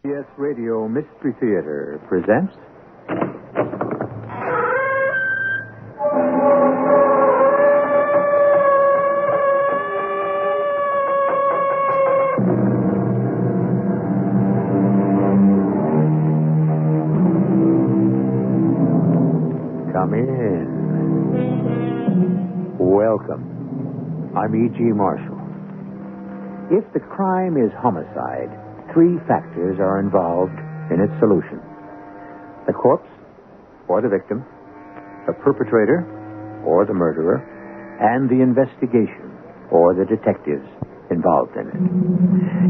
CBS Radio Mystery Theater presents... Come in. Welcome. I'm E.G. Marshall. If the crime is homicide, 3 factors are involved in its solution. The corpse, or the victim, the perpetrator, or the murderer, and the investigation, or the detectives involved in it.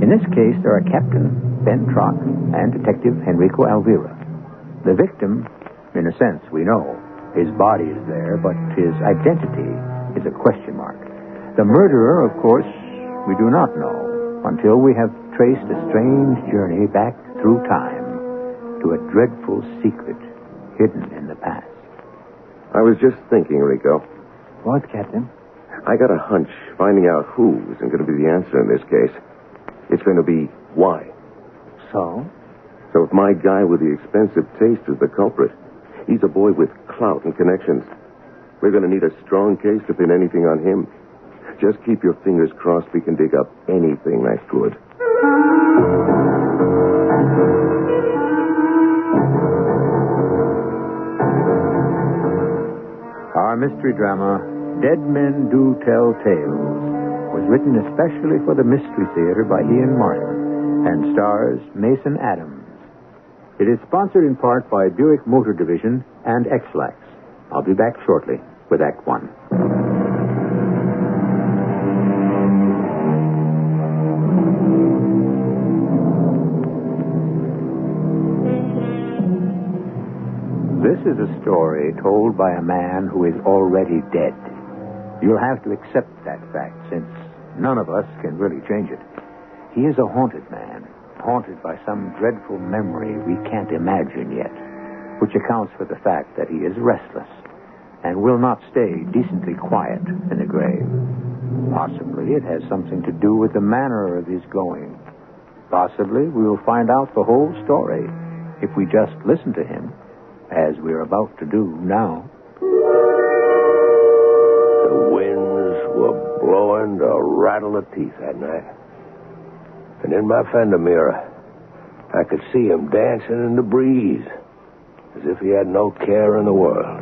In this case, there are Captain Ben Trock and Detective Enrico Alvira. The victim, in a sense, we know. His body is there, but his identity is a question mark. The murderer, of course, we do not know until we have traced a strange journey back through time to a dreadful secret hidden in the past. I was just thinking, Rico. What, Captain? I got a hunch finding out who isn't going to be the answer in this case. It's going to be why. So? So if my guy with the expensive taste is the culprit, he's a boy with clout and connections. We're going to need a strong case to pin anything on him. Just keep your fingers crossed we can dig up anything that's good. Our mystery drama, Dead Men Do Tell Tales, was written especially for the Mystery Theater by Ian Martin and stars Mason Adams. It is sponsored in part by Buick Motor Division and X-Lax. I'll be back shortly with Act 1. This is a story told by a man who is already dead. You'll have to accept that fact, since none of us can really change it. He is a haunted man, haunted by some dreadful memory we can't imagine yet, which accounts for the fact that he is restless and will not stay decently quiet in the grave. Possibly it has something to do with the manner of his going. Possibly we will find out the whole story if we just listen to him, as we're about to do now. The winds were blowing to rattle the teeth that night. And in my fender mirror, I could see him dancing in the breeze, as if he had no care in the world.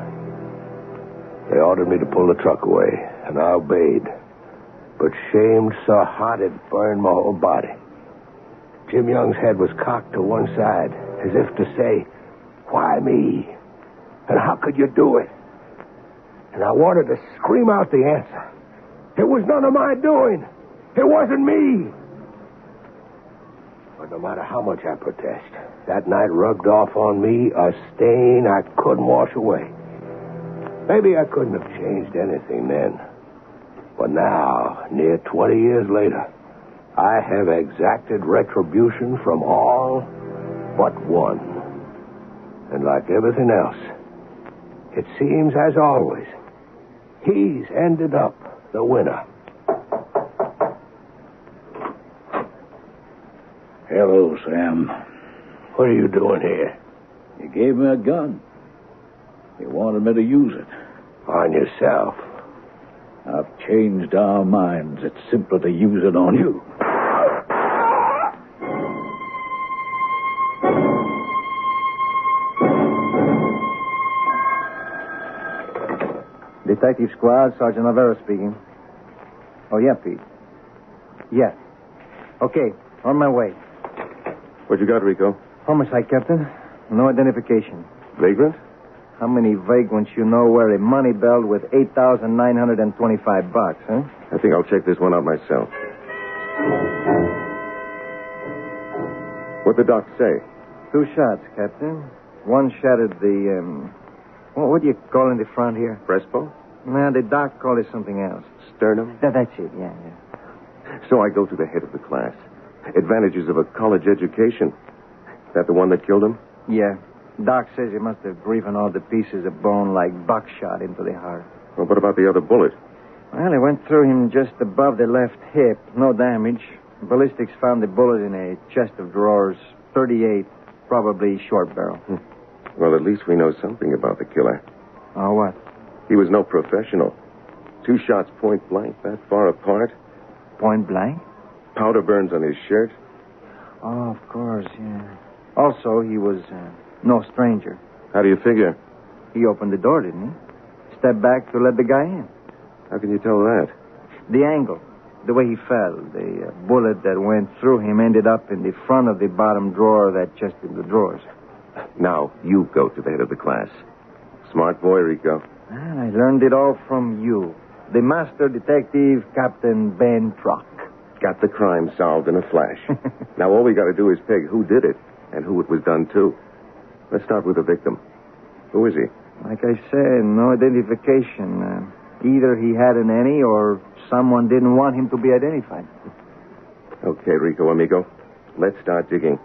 They ordered me to pull the truck away, and I obeyed. But shame so hot it burned my whole body. Jim Young's head was cocked to one side, as if to say, "Why me? And how could you do it?" And I wanted to scream out the answer. It was none of my doing. It wasn't me. But no matter how much I protest, that night rubbed off on me a stain I couldn't wash away. Maybe I couldn't have changed anything then. But now, near 20 years later, I have exacted retribution from all but one. And like everything else, it seems, as always, he's ended up the winner. Hello, Sam. What are you doing here? You gave me a gun. You wanted me to use it. On yourself. I've changed our minds. It's simpler to use it on you. Detective Squad, Sergeant Alvera speaking. Oh, yeah, Pete. Yeah. Okay, on my way. What you got, Rico? Homicide, Captain. No identification. Vagrant? How many vagrants you know wear a money belt with $8,925, huh? I think I'll check this one out myself. What'd the doc say? 2 shots, Captain. One shattered the, what do you call in the front here? Breastbone? Nah, the doc called it something else. Sternum? That's it, yeah. So I go to the head of the class. Advantages of a college education. That the one that killed him? Yeah. Doc says he must have driven all the pieces of bone like buckshot into the heart. Well, what about the other bullet? Well, it went through him just above the left hip. No damage. Ballistics found the bullet in a chest of drawers .38, probably short barrel. Well, at least we know something about the killer. Oh, what? He was no professional. 2 shots point blank, that far apart. Point blank? Powder burns on his shirt. Oh, of course, yeah. Also, he was no stranger. How do you figure? He opened the door, didn't he? Stepped back to let the guy in. How can you tell that? The angle, the way he fell, the bullet that went through him ended up in the front of the bottom drawer of that chest of the drawers. Now, you go to the head of the class. Smart boy, Rico. I learned it all from you. The master detective, Captain Ben Truck. Got the crime solved in a flash. Now, all we got to do is peg who did it and who it was done to. Let's start with the victim. Who is he? Like I said, no identification. Either he hadn't any or someone didn't want him to be identified. Okay, Rico, amigo. Let's start digging.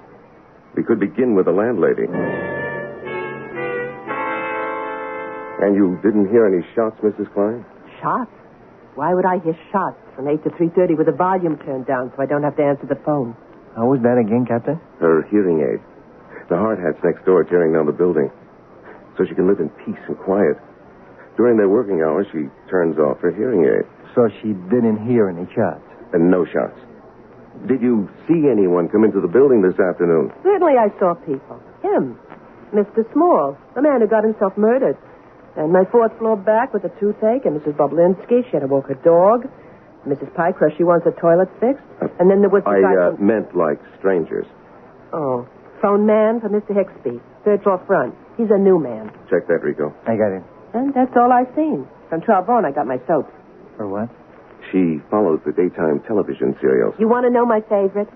We could begin with the landlady. And you didn't hear any shots, Mrs. Klein? Shots? Why would I hear shots from 8 to 3:30 with the volume turned down so I don't have to answer the phone? How was that again, Captain? Her hearing aid. The hard hat's next door tearing down the building. So she can live in peace and quiet. During their working hours, she turns off her hearing aid. So she didn't hear any shots? And no shots. Did you see anyone come into the building this afternoon? Certainly I saw people. Him. Mr. Small, the man who got himself murdered. And my 4th floor back with a toothache, and Mrs. Boblinski, she had to walk her dog. Mrs. Pycroft, she wants her toilet fixed. And then there was the guy meant like strangers. Oh. Phone man for Mr. Hicksby. 3rd floor front. He's a new man. Check that, Rico. I got it. And that's all I've seen. From 12 on, I got my soaps. For what? She follows the daytime television serials. You want to know my favorite?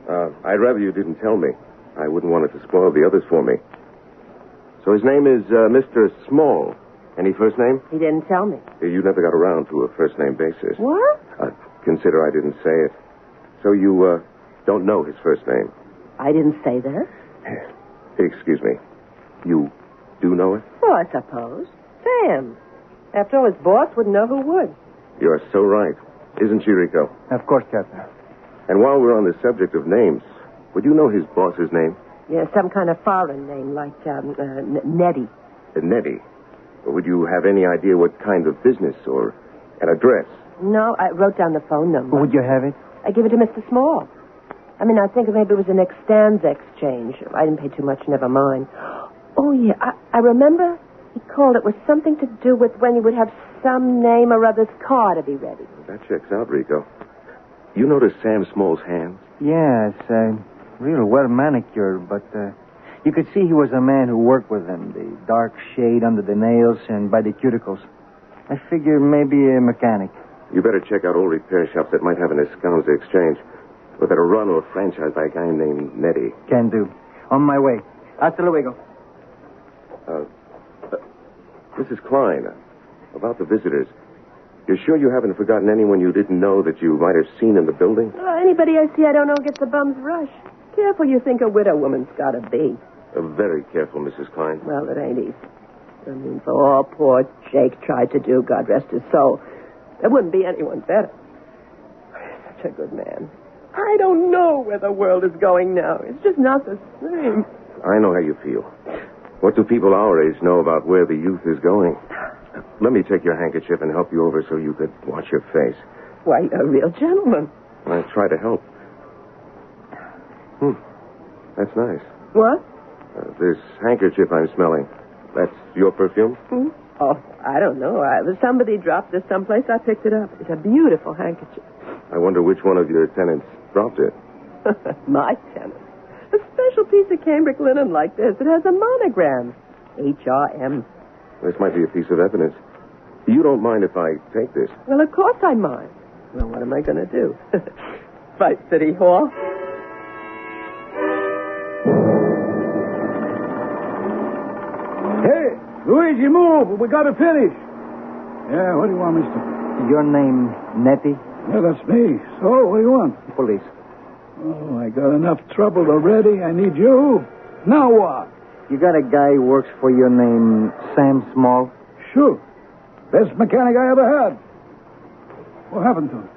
I'd rather you didn't tell me. I wouldn't want it to spoil the others for me. So his name is Mr. Small. Any first name? He didn't tell me. You never got around to a first-name basis. What? Consider I didn't say it. So you don't know his first name? I didn't say that. Excuse me. You do know it? Oh, I suppose. Sam. After all, his boss wouldn't know who would. You're so right. Isn't she, Rico? Of course, Captain. And while we're on the subject of names, would you know his boss's name? Yeah, some kind of foreign name, like Nettie. Nettie. Would you have any idea what kind of business or an address? No, I wrote down the phone number. Would you have it? I give it to Mr. Small. I mean, I think maybe it was an extends exchange. I didn't pay too much, never mind. Oh, yeah, I remember he called it with something to do with when you would have some name or other's car to be ready. That checks out, Rico. You notice Sam Small's hands? Yeah, it's real well manicured, but you could see he was a man who worked with them. The dark shade under the nails and by the cuticles. I figure maybe a mechanic. You better check out all repair shops that might have an Escam's exchange. Whether a run or a franchise by a guy named Nettie. Can do. On my way. Hasta luego. Mrs. Klein, about the visitors. You're sure you haven't forgotten anyone you didn't know that you might have seen in the building? Anybody I see I don't know gets a bum's rush. Careful you think a widow woman's got to be. Very careful, Mrs. Klein. Well, it ain't easy. I mean, for all poor Jake tried to do, God rest his soul, there wouldn't be anyone better. Such a good man. I don't know where the world is going now. It's just not the same. I know how you feel. What do people our age know about where the youth is going? Let me take your handkerchief and help you over so you could wash your face. Why, you're a real gentleman. I try to help. That's nice. What? This handkerchief I'm smelling, that's your perfume? Oh, I don't know. Somebody dropped this someplace. I picked it up. It's a beautiful handkerchief. I wonder which one of your tenants dropped it. My tenant. A special piece of cambric linen like this. It has a monogram. HRM. This might be a piece of evidence. You don't mind if I take this? Well, of course I mind. Well, what am I going to do? Fight City Hall? Hey, Luigi, move. We got to finish. Yeah, what do you want, mister? Your name, Nettie? Yeah, that's me. So, what do you want? Police. Oh, I got enough trouble already. I need you. Now what? You got a guy who works for you named Sam Small? Sure. Best mechanic I ever had. What happened to him?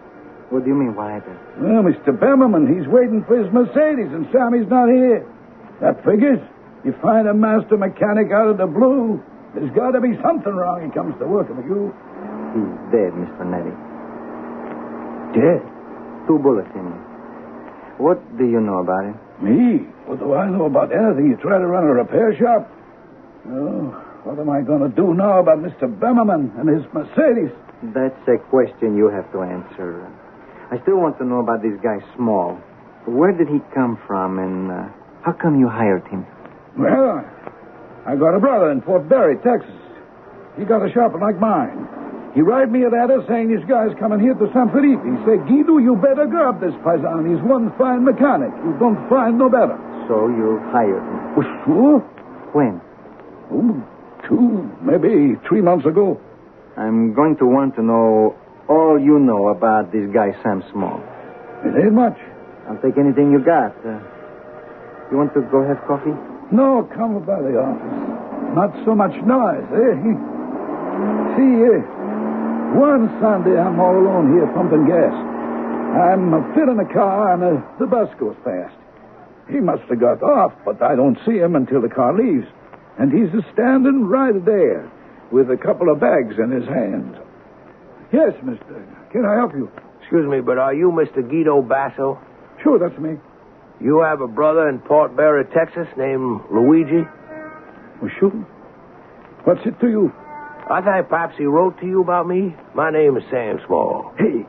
What do you mean, what happened? Well, Mr. Bemmerman, he's waiting for his Mercedes, and Sammy's not here. That figures. You find a master mechanic out of the blue. There's got to be something wrong when it comes to working with you. He's dead, Mr. Nettie. Dead? 2 bullets in him. What do you know about him? Me? What do I know about anything? You try to run a repair shop? Oh, what am I going to do now about Mr. Bemmerman and his Mercedes? That's a question you have to answer. I still want to know about this guy Small. Where did he come from, and how come you hired him? Well, I got a brother in Fort Berry, Texas. He got a shop like mine. He write me a letter saying this guy's coming here to San Felipe. He said, Guido, you better grab this paisan. He's one fine mechanic. You don't find no better. So you hired him? Oh, sure. When? Oh, 2, maybe 3 months ago. I'm going to want to know all you know about this guy Sam Small. It ain't much. I'll take anything you got. You want to go have coffee? No, come by the office. Not so much noise, eh? See, one Sunday I'm all alone here pumping gas. I'm filling a car and the bus goes past. He must have got off, but I don't see him until the car leaves. And he's standing right there with a couple of bags in his hand. Yes, mister. Can I help you? Excuse me, but are you Mr. Guido Basso? Sure, that's me. You have a brother in Port Berry, Texas, named Luigi? Well, sure. What's it to you? I think perhaps he wrote to you about me. My name is Sam Small. Hey,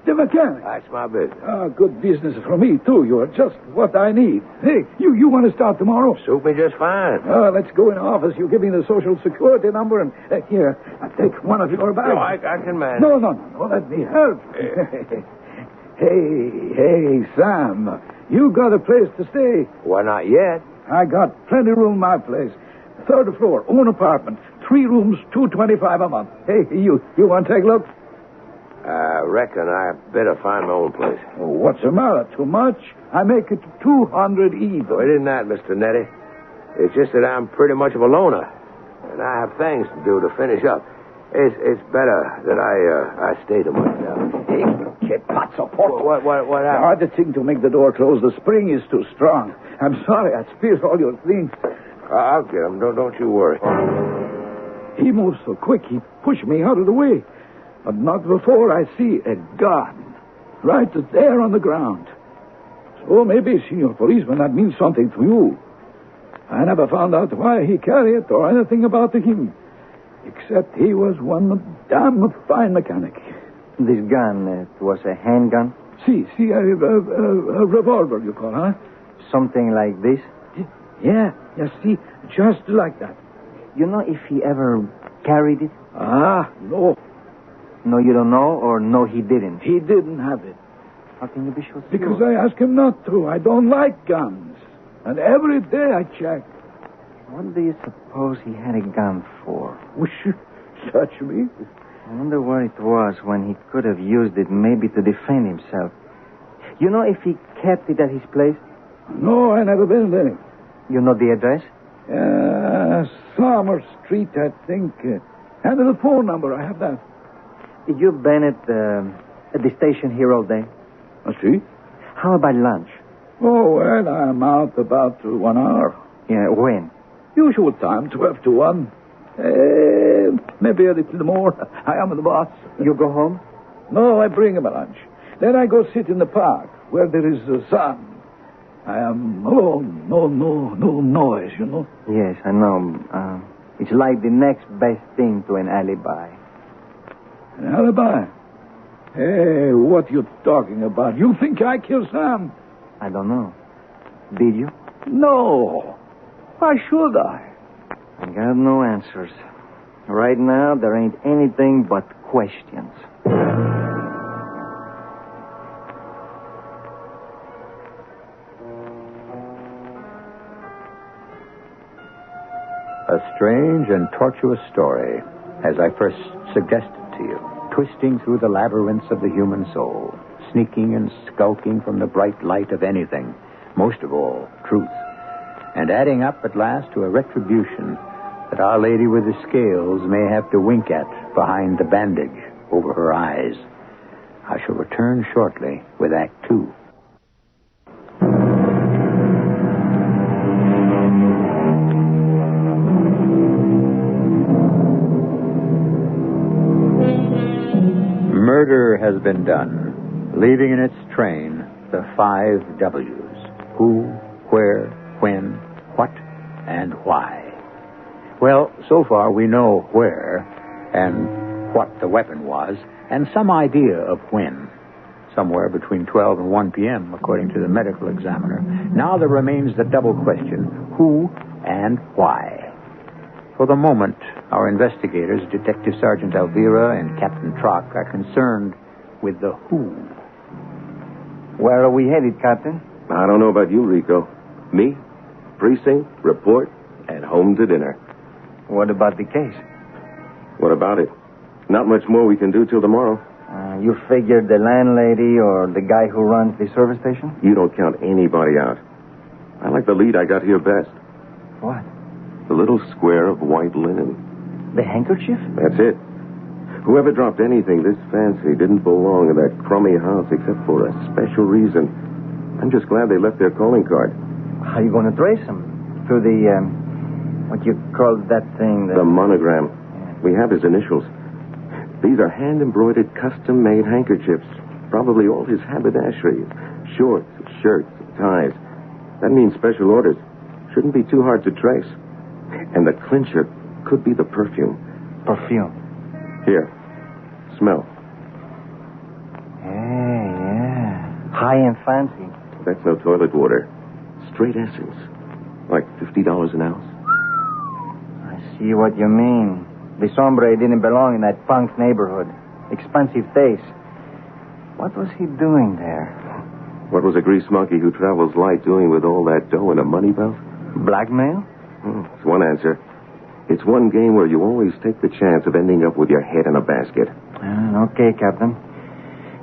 the mechanic. That's my business. Good business for me, too. You're just what I need. Hey, you want to start tomorrow? Suit me just fine. Let's go in the office. You give me the Social Security number, and here, I'll take one of your bags. No, I can manage. No, let me help. Hey, Sam, you got a place to stay. Well, not yet. I got plenty of room in my place. 3rd floor, own apartment. 3 rooms, $225 a month. Hey, you want to take a look? I reckon I better find my own place. Oh, what's the matter? Too much? I make it 200 even. Oh, it isn't that, Mr. Nettie. It's just that I'm pretty much of a loner, and I have things to do to finish up. It's better that I stay to myself. Hey, get pazzo porco. What The happened? hardest thing to make the door close, the spring is too strong. I'm sorry, I spilled all your things. I'll get him. Don't you worry. He moved so quick, he pushed me out of the way. But not before I see a gun right there on the ground. So maybe, Senor Policeman, that means something to you. I never found out why he carried it or anything about him, except he was one damn fine mechanic. This gun, it was a handgun? See, a revolver, you call, huh? Something like this? Yeah, see, just like that. You know if he ever carried it? No. No, you don't know, or no, he didn't? He didn't have it. How can you be sure? Because I asked him not to. I don't like guns. And every day I check. What do you suppose he had a gun for? Search me. I wonder what it was when he could have used it maybe to defend himself. You know if he kept it at his place? No, I never been there. You know the address? Summer Street, I think. And the phone number, I have that. You've been at the station here all day? I see. How about lunch? Oh, well, I'm out about 1 hour. Yeah, when? Usual time, 12 to 1. Maybe a little more. I am the boss. You go home? No, I bring him a lunch. Then I go sit in the park where there is sun. I am alone. No noise, you know. Yes, I know. It's like the next best thing to an alibi. An alibi? Hey, what you talking about? You think I killed Sam? I don't know. Did you? No. Why should I? I got no answers. Right now, there ain't anything but questions. A strange and tortuous story, as I first suggested to you, twisting through the labyrinths of the human soul, sneaking and skulking from the bright light of anything, most of all, truth, and adding up at last to a retribution that Our Lady with the Scales may have to wink at behind the bandage over her eyes. I shall return shortly with Act 2. been done, leaving in its train the 5 W's. Who, where, when, what, and why. Well, so far we know where and what the weapon was, and some idea of when. Somewhere between 12 and 1 p.m., according to the medical examiner. Now there remains the double question, who and why. For the moment, our investigators, Detective Sergeant Elvira and Captain Trock, are concerned with the who. Where are we headed, Captain? I don't know about you, Rico. Me, precinct, report, and home to dinner. What about the case? What about it? Not much more we can do till tomorrow. You figured the landlady or the guy who runs the service station? You don't count anybody out. I like the lead I got here best. What? The little square of white linen. The handkerchief? That's it. Whoever dropped anything this fancy didn't belong in that crummy house except for a special reason. I'm just glad they left their calling card. How are you going to trace them? Through the, what you call that thing? The monogram. We have his initials. These are hand-embroidered, custom-made handkerchiefs. Probably all his haberdashery. Shorts, shirts, ties. That means special orders. Shouldn't be too hard to trace. And the clincher could be the perfume. Perfume? Here. Smell. Yeah. High and fancy. That's no toilet water. Straight essence. Like $50 an ounce. I see what you mean. The hombre didn't belong in that punk's neighborhood. Expensive taste. What was he doing there? What was a grease monkey who travels light doing with all that dough in a money belt? Blackmail? It's one answer. It's one game where you always take the chance of ending up with your head in a basket. Okay, Captain.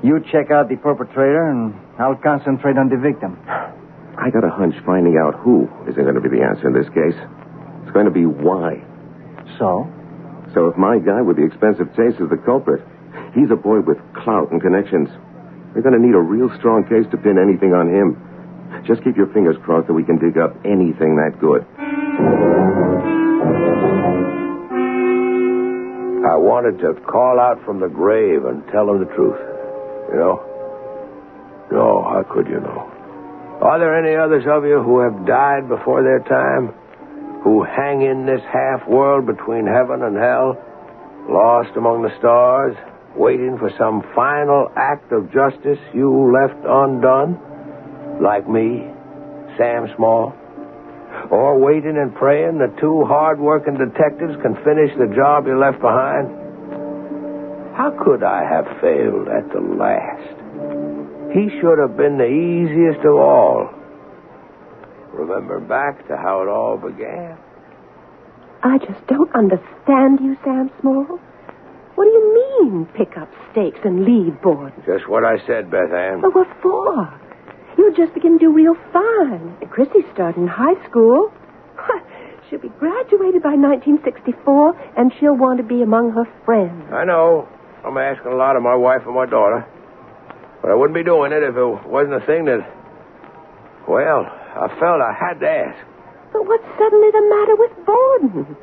You check out the perpetrator, and I'll concentrate on the victim. I got a hunch finding out who isn't going to be the answer in this case. It's going to be why. So if my guy with the expensive taste is the culprit, he's a boy with clout and connections. We're going to need a real strong case to pin anything on him. Just keep your fingers crossed that we can dig up anything that good. I wanted to call out from the grave and tell him the truth. You know? No, how could you know? Are there any others of you who have died before their time? Who hang in this half-world between heaven and hell, lost among the stars, waiting for some final act of justice you left undone? Like me, Sam Small? Or waiting and praying that 2 hard-working detectives can finish the job you left behind? How could I have failed at the last? He should have been the easiest of all. Remember back to how it all began? I just don't understand you, Sam Small. What do you mean, pick up stakes and leave Borden? Just what I said, Beth Ann. But what for? You'll just begin to do real fine. Chrissy's starting high school. She'll be graduated by 1964, and she'll want to be among her friends. I know. I'm asking a lot of my wife and my daughter. But I wouldn't be doing it if it wasn't a thing that... Well, I felt I had to ask. But what's suddenly the matter with Borden?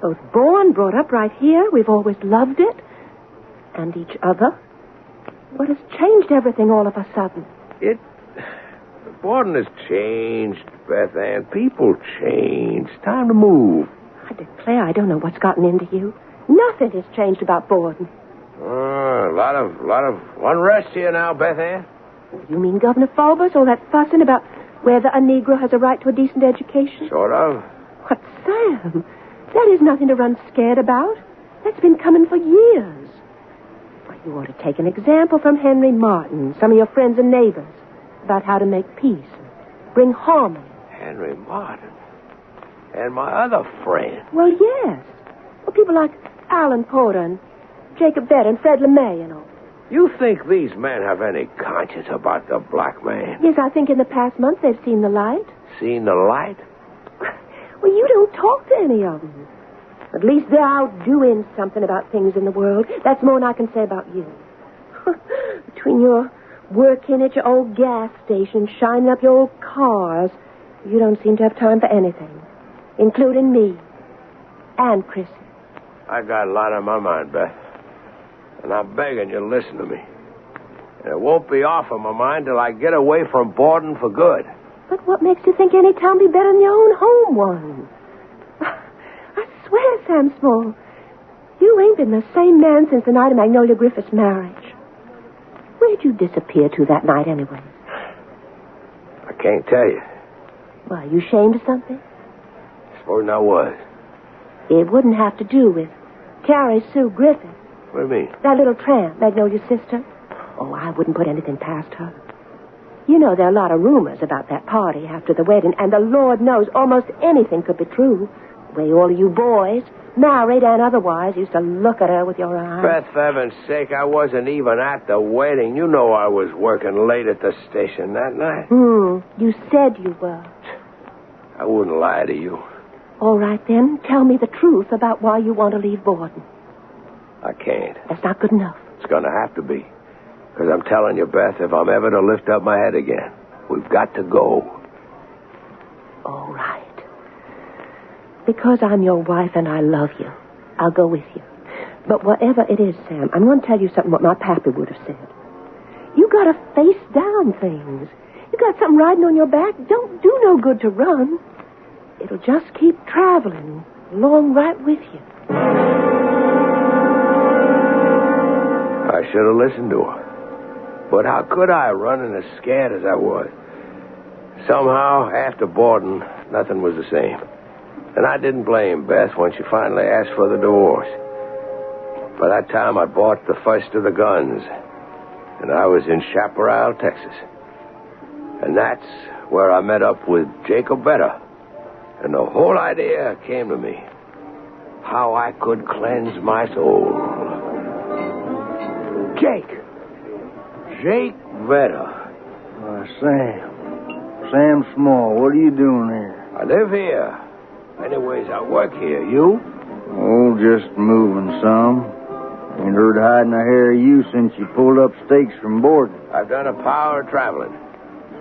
Both born, brought up right here. We've always loved it. And each other. What has changed everything all of a sudden? Borden has changed, Beth Ann. People change. Time to move. I declare I don't know what's gotten into you. Nothing has changed about Borden. A lot of unrest here now, Beth Ann. You mean Governor Fulbus? All that fussing about whether a Negro has a right to a decent education? Sort of. What, Sam? That is nothing to run scared about. That's been coming for years. Why, you ought to take an example from Henry Martin, some of your friends and neighbors, about how to make peace, bring harmony. Henry Martin? And my other friend? Well, yes. Well, people like Alan Porter and Jacob Bett and Fred LeMay and all. You think these men have any conscience about the black man? Yes, I think in the past month they've seen the light. Seen the light? Well, you don't talk to any of them. At least they're out doing something about things in the world. That's more than I can say about you. Between your working at your old gas station, shining up your old cars, you don't seem to have time for anything, including me and Chrissy. I got a lot on my mind, Beth. And I'm begging you to listen to me. It won't be off of my mind till I get away from Borden for good. But what makes you think any town be better than your own home one? I swear, Sam Small, you ain't been the same man since the night of Magnolia Griffith's marriage. Where'd you disappear to that night anyway? I can't tell you. Why, you ashamed of something? Supposing I was. It wouldn't have to do with Carrie Sue Griffith. What do you mean? That little tramp, Magnolia's sister. Oh, I wouldn't put anything past her. You know, there are a lot of rumors about that party after the wedding, and the Lord knows almost anything could be true. The way all of you boys, married and otherwise, used to look at her with your eyes. Beth, for heaven's sake, I wasn't even at the wedding. You know I was working late at the station that night. You said you were. I wouldn't lie to you. All right, then, tell me the truth about why you want to leave Borden. I can't. That's not good enough. It's going to have to be. Because I'm telling you, Beth, if I'm ever to lift up my head again, we've got to go. All right. Because I'm your wife and I love you, I'll go with you. But whatever it is, Sam, I'm going to tell you something what my pappy would have said. You got to face down things. You got something riding on your back. Don't do no good to run. It'll just keep traveling along right with you. I should have listened to her. But how could I, running as scared as I was? Somehow, after Borden, nothing was the same. And I didn't blame Beth when she finally asked for the divorce. By that time, I bought the first of the guns. And I was in Chaparral, Texas. And that's where I met up with Jacob Vetter. And the whole idea came to me. How I could cleanse my soul. Jake Vetter. Sam Small, what are you doing here? I live here. Anyways, I work here. You? Oh, just moving some. Ain't heard hiding a hair of you since you pulled up stakes from Borden. I've done a power of traveling.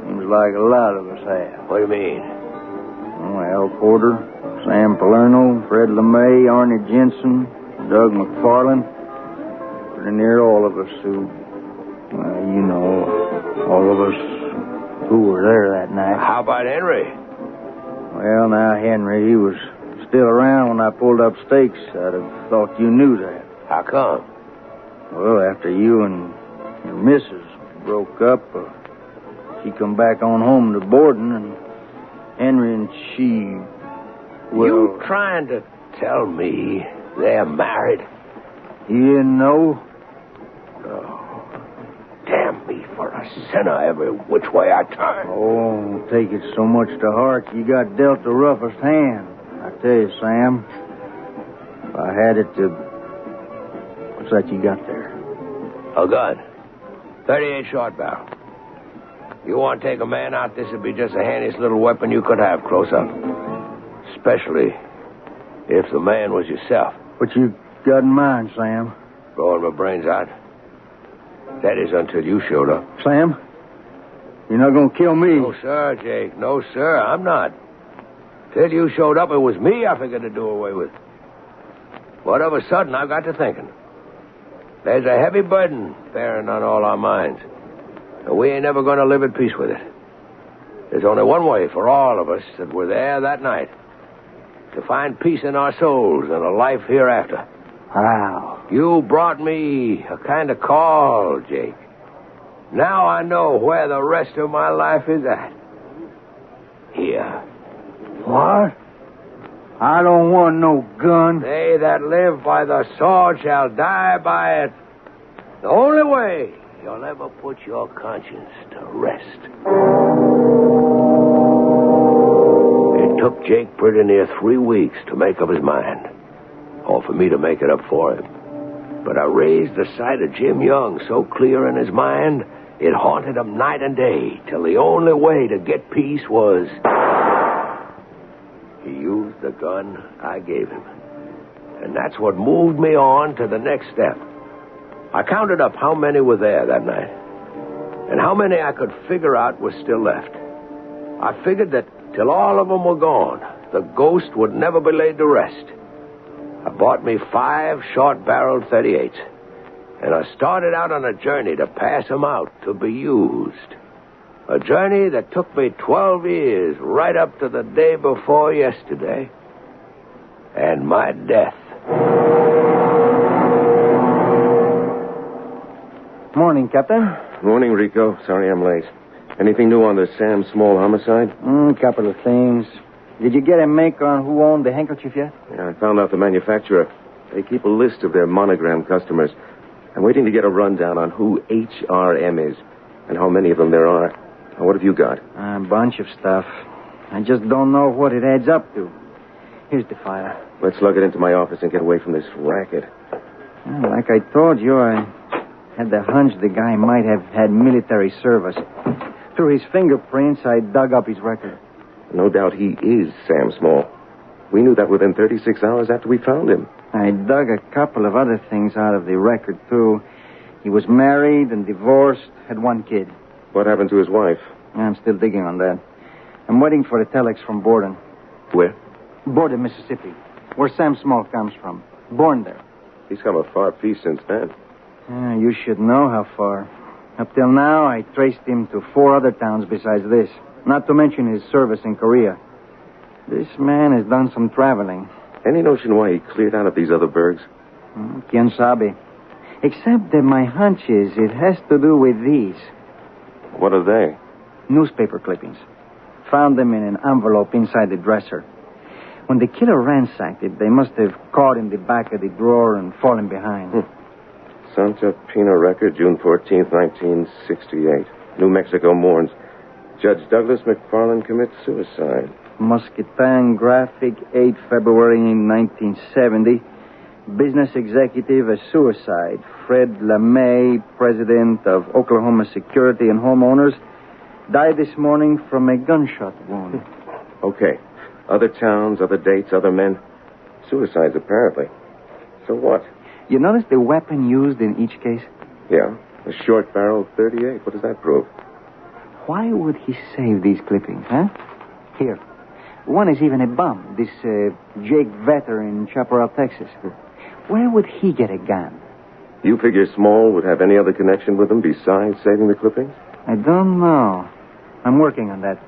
Seems like a lot of us have. What do you mean? Al Porter, Sam Palerno, Fred LeMay, Arnie Jensen, Doug McFarland. Pretty near all of us who... you know, all of us who were there that night. How about Henry? Well, now, Henry, he was still around when I pulled up stakes. I'd have thought you knew that. How come? Well, after you and your missus broke up, she come back on home to Borden, and Henry and she... Well, you trying to tell me they're married? You didn't know? Damn me for a sinner every which way I turn. Oh, don't take it so much to heart. You got dealt the roughest hand. I tell you, Sam, if I had it to... What's that you got there? A gun. 38 short barrel. You want to take a man out, this would be just the handiest little weapon you could have close up. Especially if the man was yourself. What you got in mind, Sam? Blowing my brains out. That is until you showed up. Sam? You're not going to kill me? No, sir, Jake. No, sir, I'm not. Till you showed up, it was me I figured to do away with. But of a sudden, I got to thinking. There's a heavy burden bearing on all our minds. And we ain't never going to live at peace with it. There's only one way for all of us that were there that night. To find peace in our souls and a life hereafter. How? You brought me a kind of call, Jake. Now I know where the rest of my life is at. Here. What? I don't want no gun. They that live by the sword shall die by it. The only way you'll ever put your conscience to rest. It took Jake pretty near 3 weeks to make up his mind. Or for me to make it up for him. But I raised the sight of Jim Young so clear in his mind, it haunted him night and day, till the only way to get peace was... He used the gun I gave him. And that's what moved me on to the next step. I counted up how many were there that night. And how many I could figure out were still left. I figured that till all of them were gone, the ghost would never be laid to rest. I bought me 5 short-barreled 38s. And I started out on a journey to pass 'em out, to be used. A journey that took me 12 years, right up to the day before yesterday. And my death. Morning, Captain. Morning, Rico. Sorry I'm late. Anything new on the Sam Small homicide? Couple of things. Did you get a make on who owned the handkerchief yet? Yeah, I found out the manufacturer. They keep a list of their monogram customers. I'm waiting to get a rundown on who HRM is and how many of them there are. Now, what have you got? A bunch of stuff. I just don't know what it adds up to. Here's the file. Let's lug it into my office and get away from this racket. Like I told you, I had the hunch the guy might have had military service. Through his fingerprints, I dug up his record. No doubt he is Sam Small. We knew that within 36 hours after we found him. I dug a couple of other things out of the record, too. He was married and divorced, had one kid. What happened to his wife? I'm still digging on that. I'm waiting for a telex from Borden. Where? Borden, Mississippi, where Sam Small comes from. Born there. He's come a far piece since then. You should know how far. Up till now, I traced him to 4 other towns besides this, not to mention his service in Korea. This man has done some traveling. Any notion why he cleared out of these other burgs? Quien sabe. Except that my hunch is it has to do with these. What are they? Newspaper clippings. Found them in an envelope inside the dresser. When the killer ransacked it, they must have caught in the back of the drawer and fallen behind. Santa Pina Record, June 14th, 1968. New Mexico mourns. Judge Douglas McFarland commits suicide. Muscatine Graphic, 8 February 1970. Business executive, a suicide. Fred LeMay, president of Oklahoma Security and Homeowners, died this morning from a gunshot wound. Okay. Other towns, other dates, other men. Suicides, apparently. So what? You notice the weapon used in each case? Yeah. A short barrel 38. What does that prove? Why would he save these clippings, huh? Here. One is even a bum. This Jake Vetter in Chaparral, Texas. Where would he get a gun? You figure Small would have any other connection with him besides saving the clippings? I don't know. I'm working on that.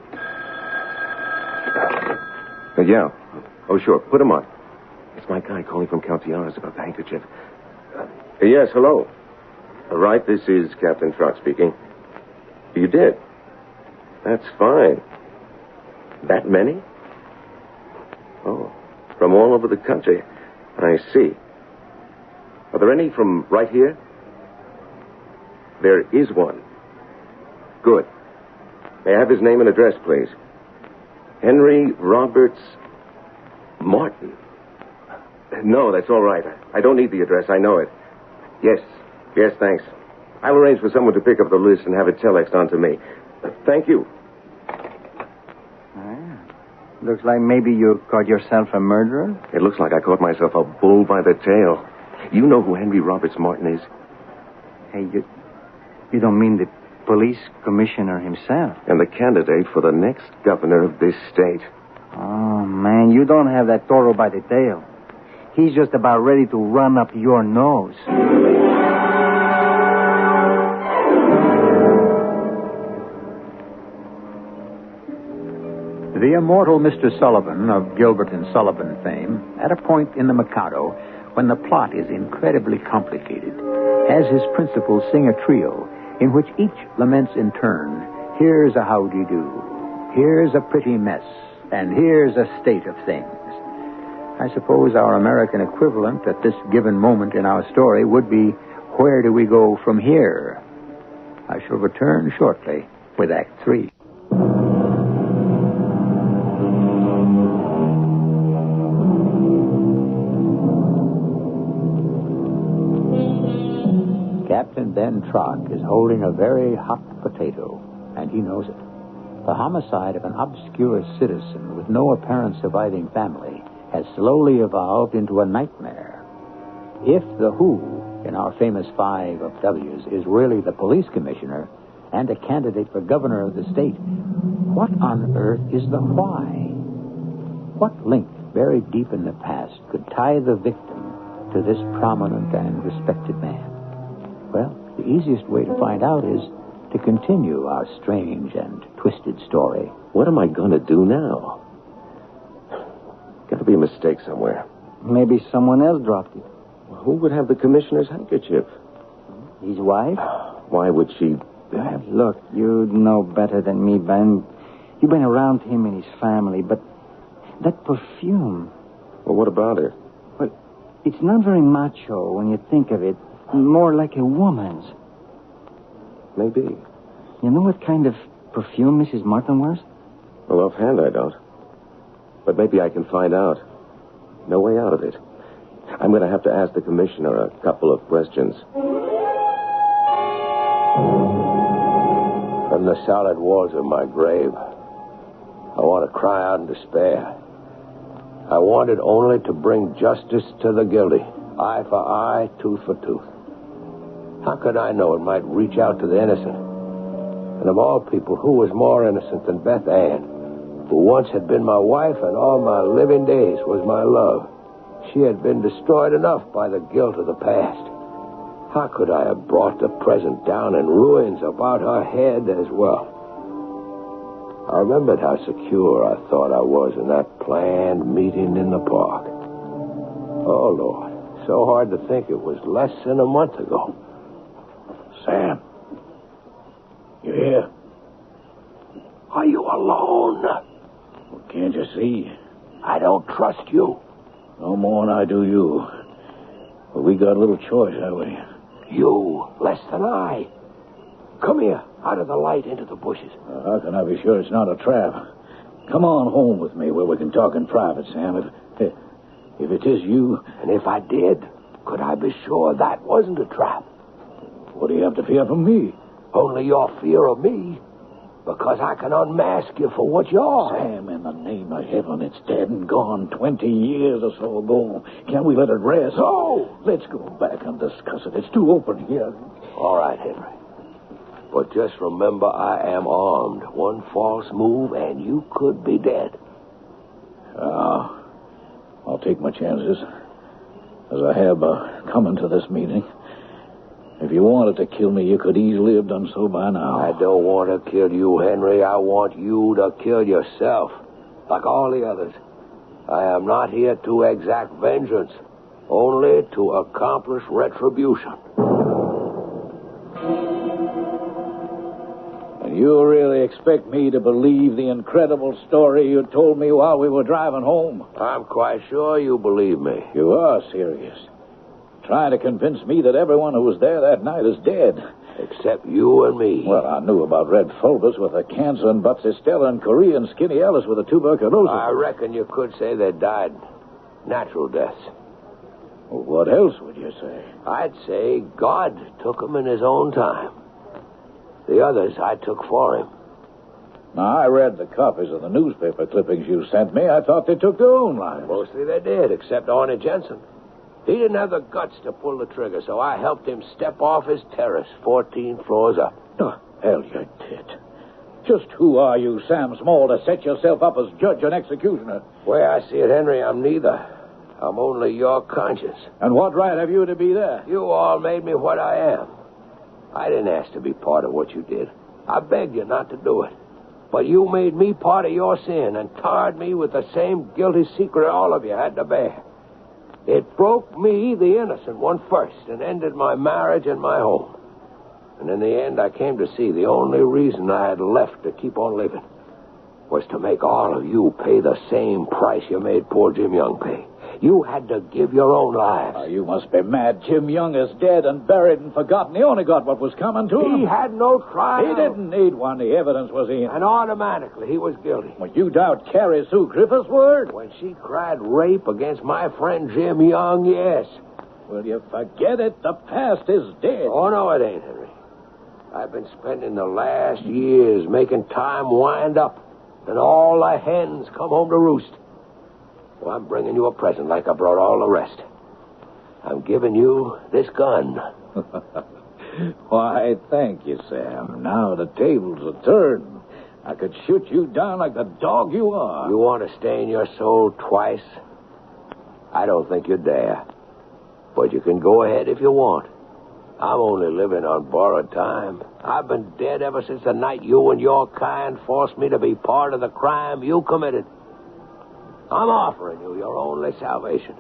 Yeah. Oh, sure. Put him on. It's my guy calling from Caltiaras about the handkerchief. Yes, hello. Right, this is Captain Trot speaking. You did? That's fine. That many? Oh, from all over the country. I see. Are there any from right here? There is one. Good. May I have his name and address, please? Henry Roberts Martin. No, that's all right. I don't need the address. I know it. Yes, thanks. I'll arrange for someone to pick up the list and have it telexed on to me. Thank you. Looks like maybe you caught yourself a murderer. It looks like I caught myself a bull by the tail. You know who Henry Roberts Martin is? Hey, you don't mean the police commissioner himself? And the candidate for the next governor of this state. Oh, man, you don't have that toro by the tail. He's just about ready to run up your nose. The immortal Mr. Sullivan of Gilbert and Sullivan fame, at a point in the Mikado when the plot is incredibly complicated, has his principals sing a trio in which each laments in turn, here's a howdy-do, here's a pretty mess, and here's a state of things. I suppose our American equivalent at this given moment in our story would be, where do we go from here? I shall return shortly with Act 3. Captain Ben Trott is holding a very hot potato, and he knows it. The homicide of an obscure citizen with no apparent surviving family has slowly evolved into a nightmare. If the who in our famous 5 of W's is really the police commissioner and a candidate for governor of the state, what on earth is the why? What link buried deep in the past could tie the victim to this prominent and respected man? Well, the easiest way to find out is to continue our strange and twisted story. What am I going to do now? Got to be a mistake somewhere. Maybe someone else dropped it. Who would have the commissioner's handkerchief? His wife? Why would she... Look, you know better than me, Ben. You've been around him and his family, but that perfume... Well, what about it? Well, it's not very macho when you think of it. More like a woman's. Maybe. You know what kind of perfume Mrs. Martin wears? Well, offhand, I don't. But maybe I can find out. No way out of it. I'm going to have to ask the commissioner a couple of questions. From the solid walls of my grave, I want to cry out in despair. I wanted only to bring justice to the guilty. Eye for eye, tooth for tooth. How could I know it might reach out to the innocent? And of all people, who was more innocent than Beth Ann, who once had been my wife and all my living days was my love? She had been destroyed enough by the guilt of the past. How could I have brought the present down in ruins about her head as well? I remembered how secure I thought I was in that planned meeting in the park. Oh, Lord, so hard to think it was less than a month ago. Sam, you here? Are you alone? Well, can't you see? I don't trust you. No more than I do you. But we got a little choice, haven't we? You, less than I. Come here, out of the light into the bushes. How can I be sure it's not a trap? Come on home with me where we can talk in private, Sam. If it is you... And if I did, could I be sure that wasn't a trap? What do you have to fear from me? Only your fear of me. Because I can unmask you for what you are. Sam, in the name of heaven, it's dead and gone 20 years or so ago. Can't we let it rest? No! Let's go back and discuss it. It's too open here. All right, Henry. But just remember, I am armed. One false move, and you could be dead. I'll take my chances. As I have coming to this meeting. If you wanted to kill me, you could easily have done so by now. I don't want to kill you, Henry. I want you to kill yourself, like all the others. I am not here to exact vengeance, only to accomplish retribution. And you really expect me to believe the incredible story you told me while we were driving home? I'm quite sure you believe me. You are serious. Trying to convince me that everyone who was there that night is dead. Except you and me. Well, I knew about Red Fulvus with the cancer and Butsy Stella and Correa and Skinny Ellis with the tuberculosis. I reckon you could say they died natural deaths. Well, what else would you say? I'd say God took them in his own time. The others I took for him. Now, I read the copies of the newspaper clippings you sent me. I thought they took their own lives. Mostly they did, except Arnie Jensen. He didn't have the guts to pull the trigger, so I helped him step off his terrace 14 floors up. Oh, hell, you did. Just who are you, Sam Small, to set yourself up as judge and executioner? The way I see it, Henry, I'm neither. I'm only your conscience. And what right have you to be there? You all made me what I am. I didn't ask to be part of what you did. I begged you not to do it. But you made me part of your sin and tarred me with the same guilty secret all of you had to bear. It broke me, the innocent one, first, and ended my marriage and my home. And in the end, I came to see the only reason I had left to keep on living was to make all of you pay the same price you made poor Jim Young pay. You had to give your own lives. Oh, you must be mad. Jim Young is dead and buried and forgotten. He only got what was coming to him. He had no trial. He didn't need one. The evidence was in. And automatically, he was guilty. Well, you doubt Carrie Sue Griffith's word? When she cried rape against my friend Jim Young, yes. Well, you forget it. The past is dead. Oh, no, it ain't, Henry. I've been spending the last years making time wind up, and all the hens come home to roost. So I'm bringing you a present like I brought all the rest. I'm giving you this gun. Why, thank you, Sam. Now the tables are turned. I could shoot you down like the dog you are. You want to stain your soul twice? I don't think you dare. But you can go ahead if you want. I'm only living on borrowed time. I've been dead ever since the night you and your kind forced me to be part of the crime you committed. I'm offering you your only salvation.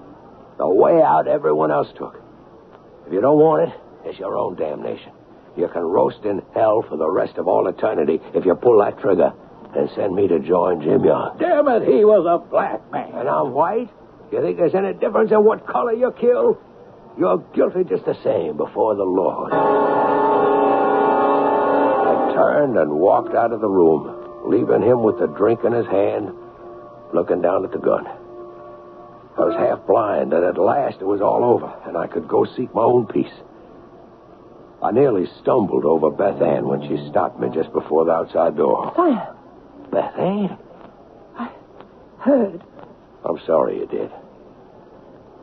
The way out everyone else took. If you don't want it, it's your own damnation. You can roast in hell for the rest of all eternity if you pull that trigger and send me to join Jim Young. Damn it, he was a black man. And I'm white? You think there's any difference in what color you kill? You're guilty just the same before the Lord. I turned and walked out of the room, leaving him with the drink in his hand, looking down at the gun. I was half blind, and at last it was all over, and I could go seek my own peace. I nearly stumbled over Beth Ann when she stopped me just before the outside door. Sam. Beth Ann? I heard. I'm sorry you did.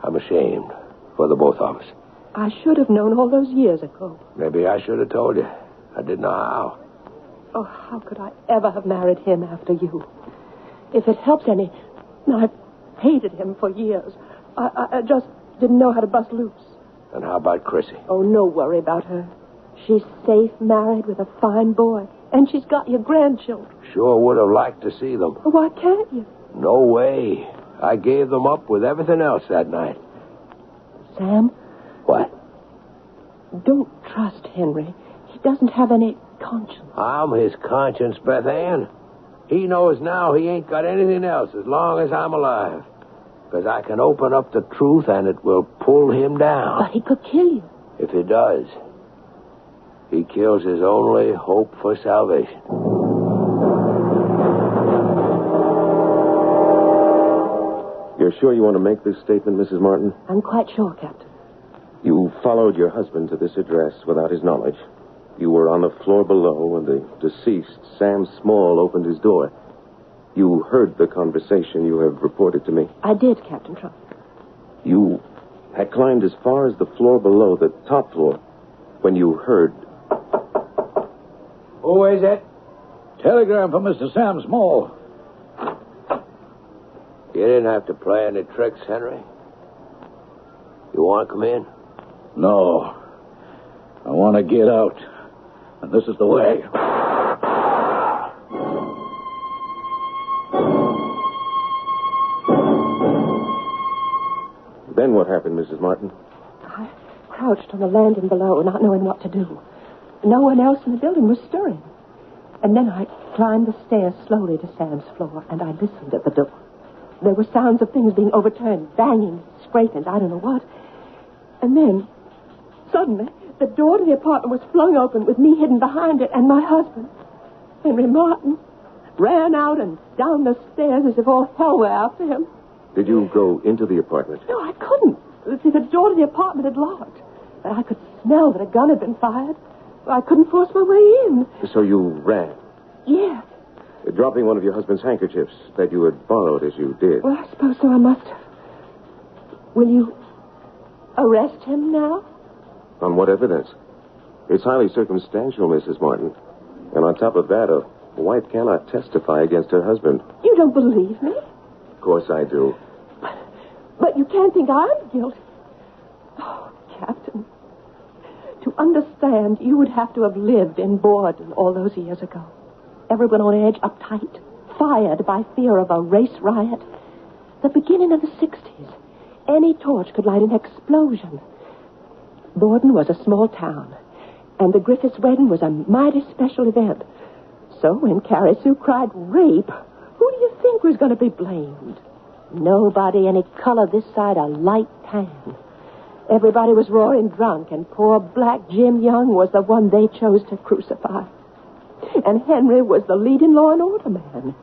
I'm ashamed for the both of us. I should have known all those years ago. Maybe I should have told you. I didn't know how. Oh, how could I ever have married him after you? If it helps any, I've hated him for years. I just didn't know how to bust loose. And how about Chrissy? Oh, no worry about her. She's safe, married with a fine boy. And she's got your grandchildren. Sure would have liked to see them. Well, why can't you? No way. I gave them up with everything else that night. Sam? What? Don't trust Henry. He doesn't have any conscience. I'm his conscience, Beth Ann. He knows now he ain't got anything else as long as I'm alive. Because I can open up the truth and it will pull him down. But he could kill you. If he does, he kills his only hope for salvation. You're sure you want to make this statement, Mrs. Martin? I'm quite sure, Captain. You followed your husband to this address without his knowledge. You were on the floor below when the deceased, Sam Small, opened his door. You heard the conversation you have reported to me. I did, Captain Trump. You had climbed as far as the floor below, the top floor, when you heard... Who is it? Telegram from Mr. Sam Small. You didn't have to play any tricks, Henry. You want to come in? No. I want to get out. And this is the way. Then what happened, Mrs. Martin? I crouched on the landing below, not knowing what to do. No one else in the building was stirring. And then I climbed the stairs slowly to Sam's floor, and I listened at the door. There were sounds of things being overturned, banging, scrapings, I don't know what. And then, suddenly, the door to the apartment was flung open with me hidden behind it, and my husband, Henry Martin, ran out and down the stairs as if all hell were after him. Did you go into the apartment? No, I couldn't. See, the door to the apartment had locked. But I could smell that a gun had been fired. I couldn't force my way in. So you ran? Yes. Dropping one of your husband's handkerchiefs that you had borrowed as you did. Well, I suppose so. I must have. Will you arrest him now? On what evidence? It's highly circumstantial, Mrs. Martin. And on top of that, a wife cannot testify against her husband. You don't believe me? Of course I do. But you can't think I'm guilty. Oh, Captain. To understand, you would have to have lived in Borden all those years ago. Everyone on edge, uptight, fired by fear of a race riot. The beginning of the 60s. Any torch could light an explosion. Borden was a small town, and the Griffiths' wedding was a mighty special event. So when Carrie Sue cried rape, who do you think was going to be blamed? Nobody any color this side a light tan. Everybody was roaring drunk, and poor black Jim Young was the one they chose to crucify. And Henry was the leading law and order man.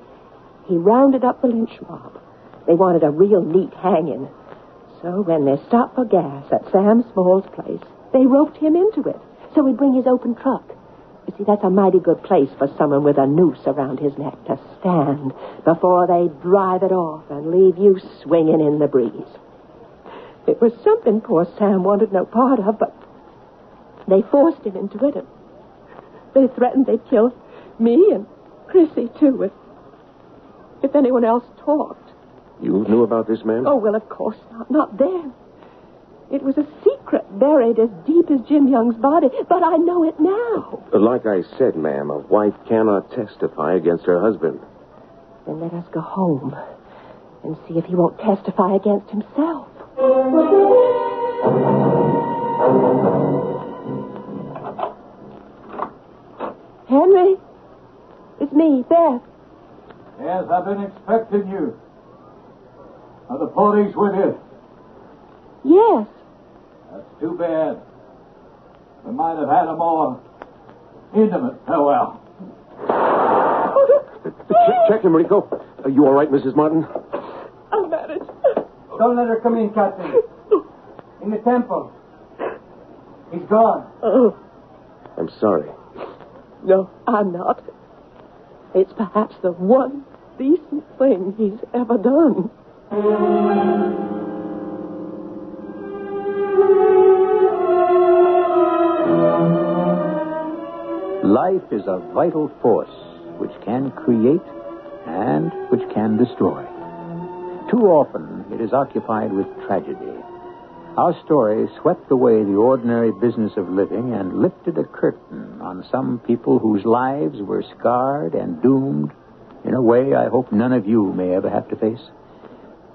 He rounded up the lynch mob. They wanted a real neat hanging. So when they stopped for gas at Sam Small's place, they roped him into it so he'd bring his open truck. You see, that's a mighty good place for someone with a noose around his neck to stand before they drive it off and leave you swinging in the breeze. It was something poor Sam wanted no part of, but they forced him into it. And they threatened they'd kill me and Chrissy, too, if anyone else talked. You knew about this man? Oh, well, of course not. Not then. It was a secret buried as deep as Jim Young's body, but I know it now. Like I said, ma'am, a wife cannot testify against her husband. Then let us go home and see if he won't testify against himself. Henry, it's me, Beth. Yes, I've been expecting you. Are the police with you? Yes. That's too bad. We might have had a more intimate farewell. Check him, Rico. Are you all right, Mrs. Martin? I'll manage. Don't let her come in, Captain. In the temple. He's gone. Oh, I'm sorry. no, I'm not. It's perhaps the one decent thing he's ever done. Life is a vital force which can create and which can destroy. Too often it is occupied with tragedy. Our story swept away the ordinary business of living and lifted a curtain on some people whose lives were scarred and doomed in a way I hope none of you may ever have to face.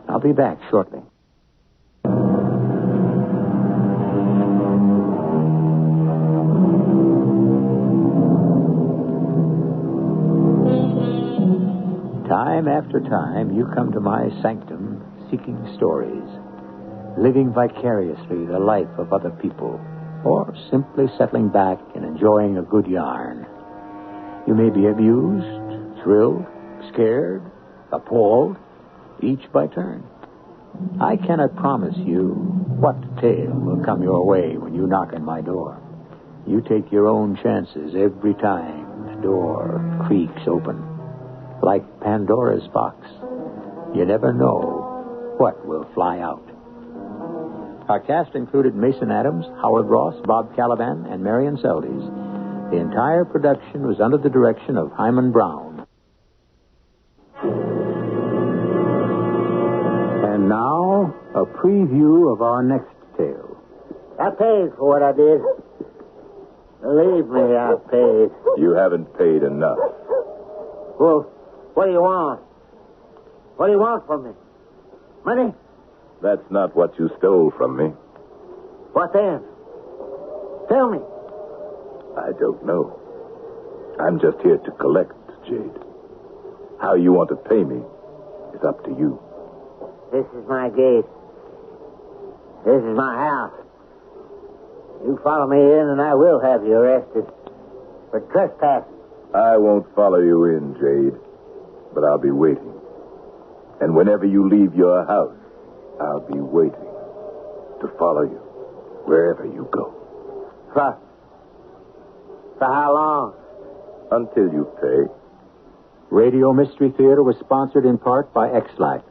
I'll be back shortly. Time after time, you come to my sanctum seeking stories, living vicariously the life of other people, or simply settling back and enjoying a good yarn. You may be amused, thrilled, scared, appalled, each by turn. I cannot promise you what tale will come your way when you knock on my door. You take your own chances every time the door creaks open. Like Pandora's box, you never know what will fly out. Our cast included Mason Adams, Howard Ross, Bob Caliban, and Marion Seldes. The entire production was under the direction of Hyman Brown. And now, a preview of our next tale. I paid for what I did. Believe me, I paid. You haven't paid enough. Well, what do you want? What do you want from me? Money? That's not what you stole from me. What then? Tell me. I don't know. I'm just here to collect, Jade. How you want to pay me is up to you. This is my gate. This is my house. You follow me in and I will have you arrested for trespassing. I won't follow you in, Jade, but I'll be waiting. And whenever you leave your house, I'll be waiting to follow you wherever you go. For how long? Until you pay. Radio Mystery Theater was sponsored in part by X-Lax.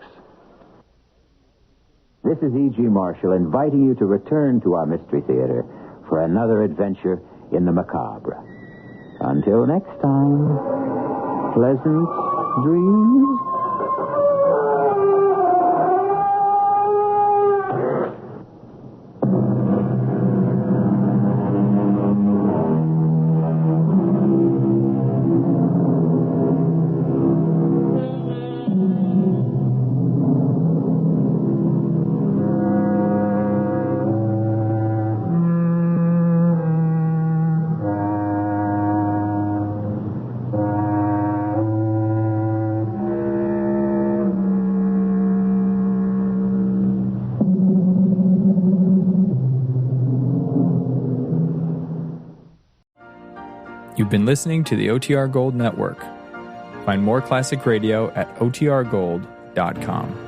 This is E.G. Marshall inviting you to return to our Mystery Theater for another adventure in the macabre. Until next time, pleasant dreams. You've been listening to the OTR Gold Network. Find more classic radio at otrgold.com.